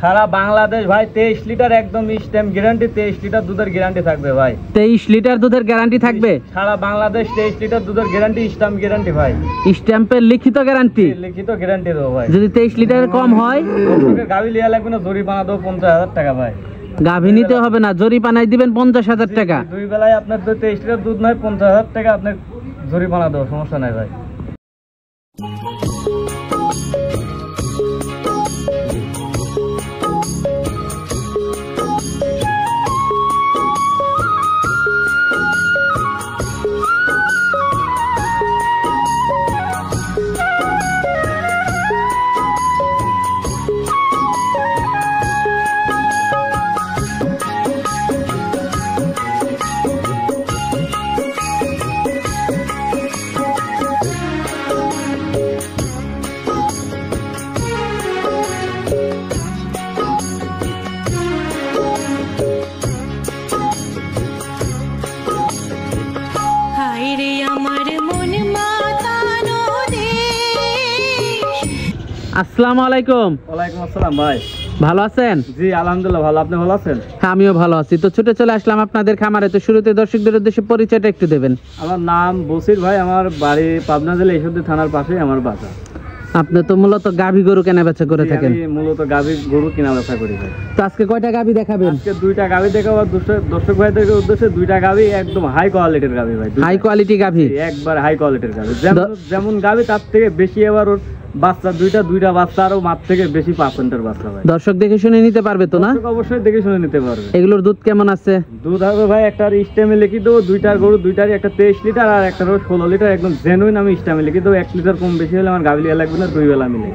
সারা বাংলাদেশ ভাই 23 লিটার একদম stamp guarantee, 23 litre দুধের গ্যারান্টি থাকবে ভাই। 23 লিটার দুধের গ্যারান্টি থাকবে সারা বাংলাদেশ, 23 লিটার দুধের গ্যারান্টি, স্ট্যাম্প গ্যারান্টি ভাই। স্ট্যাম্পের লিখিত গ্যারান্টি, লিখিত গ্যারান্টি দেবো ভাই। যদি 23 লিটারের কম হয় গাভী লিয়া লাগবে না, জরিমানা দেবো 50,000 টাকা ভাই। গাভী নিতে হবে না, জরিমানায় দিবেন 50,000 টাকা। দুই বেলায় আপনার 23 লিটার দুধ নয় 50,000 টাকা আপনার জরিমানা দেবো, সমস্যা নাই ভাই। আসসালামু আলাইকুম। ওয়ালাইকুম আসসালাম ভাই, ভালো আছেন? জি আলহামদুলিল্লাহ ভালো, আপনি ভালো আছেন? হ্যাঁ আমিও ভালো আছি। তো ছুটে চলে আসলাম আপনাদের খামারে। তো শুরুতে দর্শকদের উদ্দেশ্যে পরিচয়টা একটু দেবেন। আমার নাম বসির ভাই, আমার বাড়ি পাবনা জেলা ঈশ্বরদী থানার পাশে আমার বাসা। আপনি তো মূলত গাভী গরু কেনা বেচা করে থাকেন? আমি মূলত গাভী গরু কেনা বেচা করি ভাই। তো আজকে কয়টা গাভী দেখাবেন? আজকে 2টা গাভী দেখাবো দর্শক ভাইদের উদ্দেশ্যে। 2টা গাভী একদম হাই কোয়ালিটির গাভী ভাই, হাই কোয়ালিটি গাভী, একবার হাই কোয়ালিটির গাভী। যেমন গাভী তার থেকে বেশি, এবার ওর বাচ্চা দুইটা বাচ্চা আরো মাপ থেকে বেশি পার্সেন্টের বাচ্চা ভাই। দর্শক দেখে শুনে নিতে পারবে তো না? অবশ্যই দেখে শুনে নিতে পারবে। এগুলোর দুধ কেমন আছে? দুধ হবে ভাই, একটা স্টেমে লিখে দেবো, 2টার গরু 2টারই একটা 23 লিটার আর একটা 16 লিটার, একদম জেনুইন আমি স্টেমে লিখে দেবো। 1 লিটার কম বেশি হলে আমার গাভী লিয়া লাগবে না, 2 বেলা মিলে।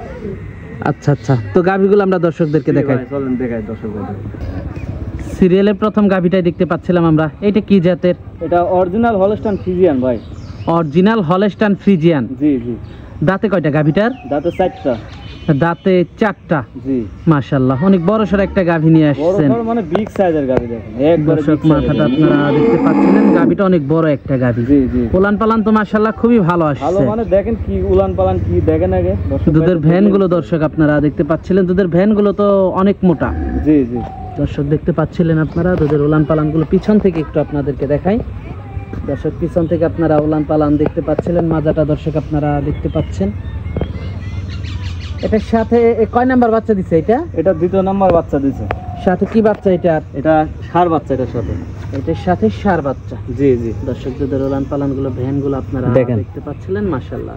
আচ্ছা আচ্ছা, তো গাভীগুলো আমরা দর্শকদেরকে দেখাই। চলেন দেখাই দর্শকদের। সিরিয়ালের প্রথম গাভীটাই দেখতে পাচ্ছিলাম আমরা। এটা কি জাতের? এটা অরিজিনাল হলস্টাইন ফ্রিজিয়ান ভাই। Original Holstein Friesian. জি জি। দাঁতে কয়টা গাভীটার? দাঁতে 4টা। দাঁতে 4টা। জি মাশাআল্লাহ, অনেক বড়সড় একটা গাভী নিয়ে আসছেন। বড় মানে বিগ সাইজের গাভী, দেখেন একবারে দর্শক মাথাটা আপনারা দেখতে পাচ্ছেন, গাভীটা অনেক বড় একটা গাভী। জি জি। উলান পালান তো মাশাআল্লাহ খুবই ভালো আসছে। ভালো মানে দেখেন কি উলান পালান কি দেখেন আগে। দুধের ভ্যান গুলো দর্শক আপনারা দেখতে পাচ্ছিলেন, দুধের ভ্যান গুলো তো অনেক মোটা। জি জি। দর্শক দেখতে পাচ্ছিলেন আপনারা দুধের উলান পালান গুলো। পিছন থেকে একটু আপনাদেরকে দেখাই। দর্শক পিছন থেকে আপনারা উলান পালান দেখতে পাচ্ছিলেন, মাজাটা দর্শক আপনারা দেখতে পাচ্ছেন। এটার সাথে কয় নাম্বার বাচ্চা দিছে? এটা 2 নাম্বার বাচ্চা দিছে। সাথে কি বাচ্চা? এটা ষাঁড় বাচ্চা। এটার সাথে ষাঁড় বাচ্চা। জি জি। দর্শক দুধের উলান পালান গুলো, ভ্যান গুলো আপনারা দেখতে পাচ্ছিলেন। মাশাআল্লাহ,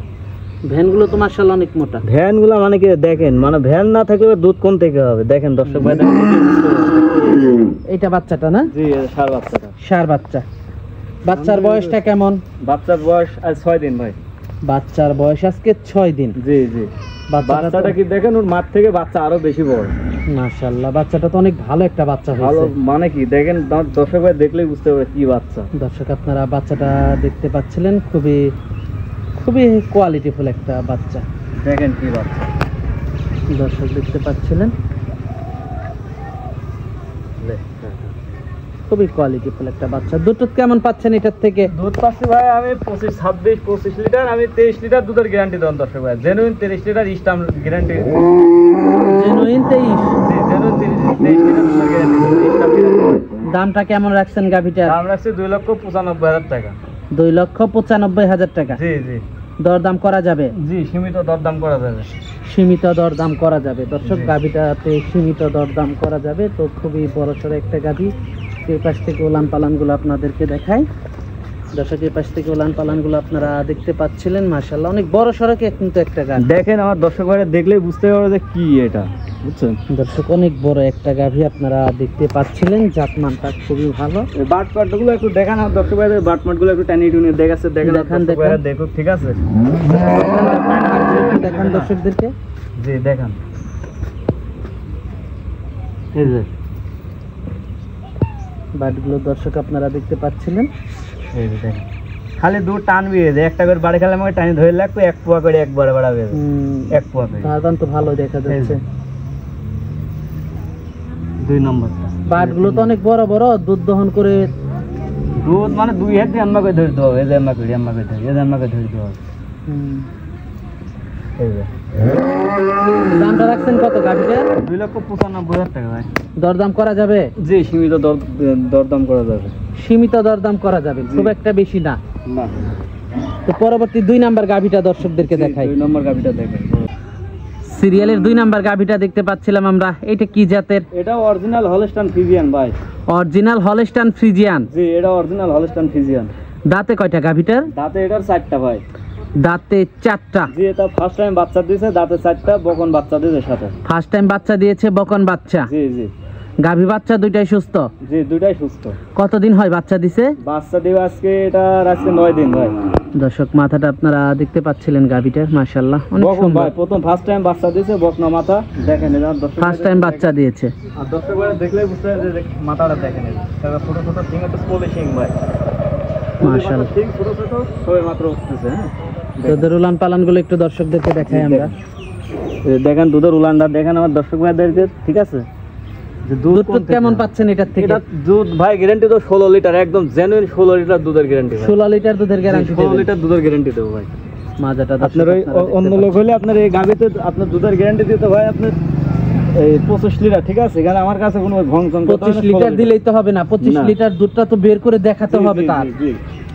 ভ্যান গুলো তো মাশাআল্লাহ অনেক মোটা। ভ্যান গুলো মানে কি দেখেন, মানে ভ্যান না থাকলে দুধ কোন থেকে হবে দেখেন দর্শক ভাই। এটা বাচ্চাটা না? জি ষাঁড় বাচ্চাটা। ষাঁড় বাচ্চা। বাচ্চার বয়সটা কেমন? বাচ্চার বয়স আজ 6 দিন ভাই। বাচ্চার বয়স আজকে 6 দিন। জি জি। বাচ্চাটা কি দেখেন, ওর মাঠ থেকে বাচ্চা আরো বেশি বড়। মাশাআল্লাহ, বাচ্চাটা তো অনেক ভালো একটা বাচ্চা হয়েছে। ভালো মানে কি দেখেন, দর্শক ভাই দেখলেই বুঝতে পারবে কি বাচ্চা। দর্শক আপনারা বাচ্চাটা দেখতে পাচ্ছিলেন, খুবই খুবই কোয়ালিটিফুল একটা বাচ্চা। দেখেন কি বাচ্চা দর্শক দেখতে পাচ্ছিলেন, খুবই কোয়ালিটিফুল একটা বাচ্চা। দুধ কেমন পাচ্ছেন এটার থেকে? দুধ পাচ্ছি ভাই আমি 25 লিটার। আমি 23 লিটার দুধের গ্যারান্টি দেন দর্শক ভাই। Genuine 23 litre stamp guarantee. Genuine 23? জি জেনুইন 23 লিটার দুধের গ্যারান্টি, স্টাম্প গ্যারান্টি। দামটা কেমন রাখছেন গাভীটার? দাম রাখছি 2,95,000 টাকা। 2,95,000 টাকা। জি জি। দরদাম করা যাবে? জি সীমিত দরদাম করা যাবে। সীমিত দরদাম করা যাবে। দর্শক গাভীটাতে সীমিত দরদাম করা যাবে। তো খুবই বড়সড় একটা গাভী। এই পাশ থেকে উলান পালান গুলো আপনাদেরকে দেখাই। দর্শক এই পাশ থেকে উলান পালান গুলো আপনারা দেখতে পাচ্ছিলেন। মাশাআল্লাহ অনেক বড় সড়কে কিন্তু একটা গাভী। দেখেন আমার দর্শক ভাইরা দেখলেই বুঝতে পারবে যে কি এটা, বুঝছেন? দর্শক অনেক বড় একটা গাভী আপনারা দেখতে পাচ্ছিলেন। জাতমানটা খুবই ভালো। এই বাটপাট গুলো একটু দেখান আমার দর্শক ভাইদের। বাটপাট গুলো একটু টানি টুনি দেখাচ্ছে, দেখেন দেখো ঠিক আছে। দেখান দর্শকদেরকে। জি দেখান। এই যে বাটগুলো দর্শক আপনারা দেখতে পাচ্ছিলেন। এই যে দেখেন, খালি দুধ টানবি, একটা করে বাড়ি খেলে আমাকে টানি ধরে লাগবে, 1 পোয়া করে একবারে বাড়াবে। 1 পোয়া করে তার তো ভালো দেখা যাচ্ছে। 2 নম্বর বাটগুলো তো অনেক বড় বড়, দুধ দহন করে। দুধ মানে 2 হাত দিয়ে আম্মা করে ধরে দেবো। এই যে আম্মা করে ধরে, এই যে আম্মা করে ধরে দেবো। এই যে দামটা রাখছেন কত গাভিটা? 2,95,000 টাকা ভাই। দরদাম করা যাবে? জি, সীমিত দরদাম করা যাবে। সীমিত দরদাম করা যাবে, খুব একটা বেশি না। না। তো পরবর্তী 2 নাম্বার গাভিটা দর্শকদেরকে দেখাই। 2 নম্বর গাভিটা দেখেন। সিরিয়ালের 2 নাম্বার গাভিটা দেখতে পাচ্ছিলাম আমরা। এটা কি জাতের? এটা অরিজিনাল হলস্টাইন ফ্রিজিয়ান ভাই। Original Holstein Friesian. জি, এটা অরিজিনাল হলস্টাইন ফ্রিজিয়ান। দাঁতে কয়টা গাভিটার? দাঁতে এটার 4টা ভাই। দাঁতে 4টা। জি, এটা ফার্স্ট টাইম বাচ্চা দিয়েছে, দাঁতে 4টা, বকন বাচ্চা দিয়েছে সাথে। ফার্স্ট টাইম বাচ্চা দিয়েছে, বকন বাচ্চা। জি জি। গাভী বাচ্চা দুইটাই সুস্থ? জি, দুইটাই সুস্থ। কতদিন হয় বাচ্চা দিছে? বাচ্চা দিবে আজকে 9 দিন ভাই। দর্শক মাথাটা আপনারা দেখতে পাচ্ছিলেন গাভীটার, মাশাআল্লাহ অনেক বকন সুন্দর। ভাই, প্রথম ফার্স্ট টাইম বাচ্চা দিয়েছে, বকনা মাথা দেখেন। এটা দর্শক ফার্স্ট টাইম বাচ্চা দিয়েছে। আর দর্শক ভাই দেখলেই বুঝতে পারবে যে মাথাটা দেখেন। এটা ছোট ছোট সিং, একটা স্পোলে সিং ভাই। মাশাআল্লাহ। সিং ছোট ছোট সবে মাত্র উঠতেছে। হ্যাঁ, তো দুধের উলান পালান গুলো একটু দর্শকদেরকে দেখাই আমরা। দেখেন দুধের উলানটা দেখেন আমার দর্শক ভাইদেরকে, ঠিক আছে? যে দুধ কেমন পাচ্ছেন এটার থেকে? এটা দুধ ভাই গ্যারান্টি তো 16 লিটার, একদম জেনুইন 16 লিটার দুধের গ্যারান্টি ভাই। 16 লিটার দুধের গ্যারান্টি 16 লিটার দুধের গ্যারান্টি দেবো ভাই। মাজাটা আপনার ওই অন্য লোক হলে আপনার এই গাভিতে আপনার দুধের গ্যারান্টি দিতে ভাই আপনার এই 25 লিটার, ঠিক আছে? কারণ আমার কাছে কোনো ভংচং 25 লিটার দিলেই তো হবে না, 25 না। লিটার দুধটা তো বের করে দেখাতে হবে তার।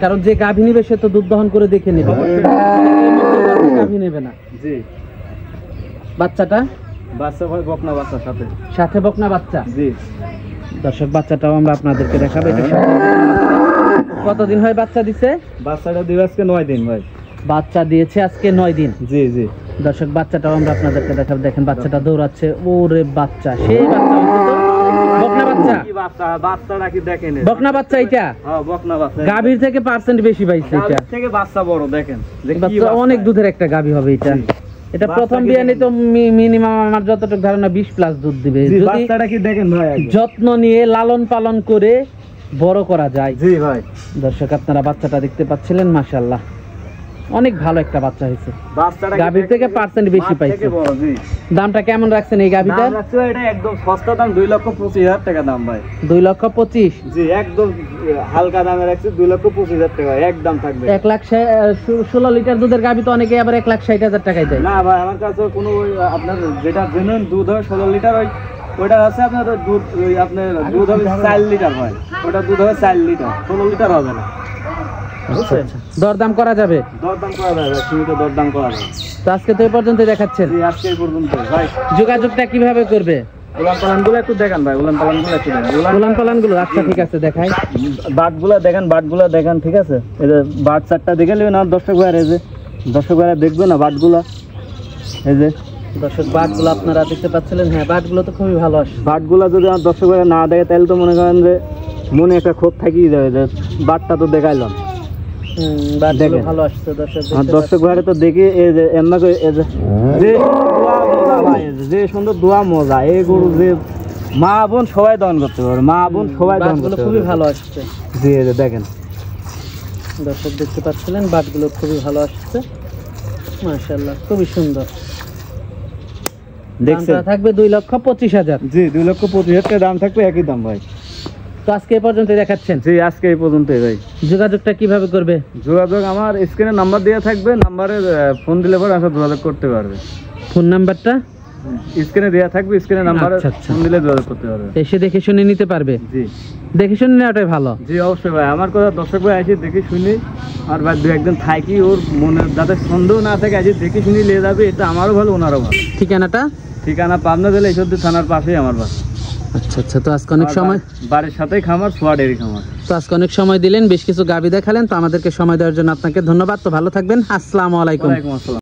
কারণ যে গাভী নিবে সে তো দুধ দহন করে দেখে নেবে, গাভী নেবে না। জি। বাচ্চাটা? বাচ্চা ভাই বকনা বাচ্চার সাথে। সাথে বকনা বাচ্চা। জি। দর্শক বাচ্চাটাও আমরা আপনাদেরকে দেখাবো। এটা কতদিন হয় বাচ্চা দিছে? বাচ্চাটা দিবে আজকে 9 দিন ভাই। বাচ্চা দিয়েছে আজকে 9 দিন। জি জি। দর্শক বাচ্চাটাও আমরা আপনাদেরকে দেখাবো। দেখেন বাচ্চাটা দৌড়াচ্ছে, ওরে বাচ্চা, সেই বাচ্চা হচ্ছে তো। বকনা বাচ্চা? কি বাচ্চা? বাচ্চাটা কি দেখেন? বকনা বাচ্চা এটা? হ্যাঁ, বকনা বাচ্চা। গাভীর থেকে পার্সেন্ট বেশি পাইছে এটা। গাভীর থেকে বাচ্চা বড় দেখেন। যে কি বাচ্চা বাচ্চা। অনেক দুধের একটা গাভী হবে এটা। জি। এটা বাচ্চা প্রথম কি বিয়ানে তো দেখেন? মিনিমাম আমার যতটুকু ধারণা 20 প্লাস দুধ দিবে, জি, যদি বাচ্চাটা কি দেখেন ভাই আগে। যত্ন নিয়ে লালন পালন করে বড় করা যায়। জি ভাই। দর্শক আপনারা বাচ্চাটা দেখতে পাচ্ছিলেন, মাশাআল্লাহ অনেক ভালো একটা বাচ্চা হয়েছে। বাচ্চাটা গাভীর থেকে পার্সেন্ট বেশি পাইছে। জি। দামটা কেমন রাখছেন এই গাভীটার? দাম রাখছে ভাই, এটা একদম সস্তা দাম, 2,25,000 টাকা দাম ভাই। 2,25,000? জি, একদম হালকা দামে রাখছে, 2,25,000 টাকা একদম থাকবে। 1,16 লিটার দুধের গাভী তো অনেকে আবার 1,60,000 টাকায় দেয়। না ভাই, আমার কাছে কোনো আপনার যেটা জেনুইন দুধ হয় 16 লিটার, ওইটা আছে আপনার দুধ, আপনার দুধ হবে 4 লিটার হয়। ওটা দুধ হবে 4 লিটার, 16 লিটার হবে না। বুঝছেন? দরদাম করা যাবে? দরদাম করা যাবে, সীমিত দরদাম করা যাবে। তো আজকে তো এই পর্যন্ত দেখাচ্ছেন, জি, আজকে এই পর্যন্ত ভাই। যোগাযোগটা কিভাবে করবে? উলান পালানগুলো একটু দেখান ভাই, উলান পালানগুলো একটু দেখান। উলান পালান গুলো আচ্ছা ঠিক আছে দেখাই। বাটগুলা দেখেন, বাটগুলা দেখেন, ঠিক আছে? এই যে বাট 4টা দেখে নেবেন আর দর্শক ভাইরা, এই যে দর্শক ভাইরা দেখবে না বাটগুলা, এই যে দর্শক বাটগুলো আপনারা দেখতে পাচ্ছিলেন। হ্যাঁ, বাটগুলো তো খুবই ভালো আসে। বাটগুলা যদি আমার দর্শক ভাইরা না দেখে তাহলে তো মনে করেন যে মনে একটা ক্ষোভ থাকিয়ে যাবে যে বাটটা তো দেখাইলাম। বাটগুলো দেখেন। ভালো আসছে দর্শক আর দেখতে দর্শক ভাইরা তো দেখে এই যে এমনা করে এই যে দোয়া মজা ভাই, এই যে সুন্দর দোয়া মজা, এই গরু যে মা বোন সবাই দহন করতে পারবে, মা বোন সবাই দহন বাটগুলো করতে খুবই পারবে। ভালো আসছে। জি, এই যে দেখেন। দর্শক দেখতে পাচ্ছিলেন বাটগুলো খুবই ভালো আসছে, মাশাআল্লাহ খুবই সুন্দর। দেখছেন? দামটা থাকবে 2,25,000। জি, 2,25,000 টাকা দাম থাকবে, একই দাম ভাই। তো আজকে এই পর্যন্ত দেখাচ্ছেন? জি, আজকে এই পর্যন্তই ভাই। যোগাযোগটা কিভাবে করবে? যোগাযোগ আমার স্ক্রিনে নাম্বার দেওয়া থাকবে, নাম্বারে ফোন দিলে পরে আসলে যোগাযোগ করতে পারবে। ফোন নাম্বারটা স্ক্রিনে দেওয়া থাকবে, স্ক্রিনে নাম্বারে আচ্ছা, আচ্ছা। ফোন দিলে যোগাযোগ করতে পারবে। এসে দেখে শুনে নিতে পারবে? জি দেখে শুনে নেওয়াটাই ভালো। জি, অবশ্যই ভাই। আমার কথা দর্শক ভাই এসে দেখে শুনি, আর ভাই দু একদিন থাকি, ওর মনে যাতে সন্দেহ না থাকে, এসে দেখে শুনি নিয়ে যাবে, এটা আমারও ভালো ওনারও ভালো। ঠিকানাটা? ঠিকানা পাবনা জেলা ঈশ্বরদী থানার পাশেই আমার বাসা। আচ্ছা আচ্ছা। তো আজকে অনেক সময়, বাড়ির সাথেই খামার, সোয়া ডেরি খামার। তো আজকে অনেক সময় দিলেন, বেশ কিছু গাভী দেখালেন, তো আমাদেরকে সময় দেওয়ার জন্য আপনাকে ধন্যবাদ। তো ভালো থাকবেন, আসসালামু আলাইকুম। ওয়ালাইকুম আসসালাম।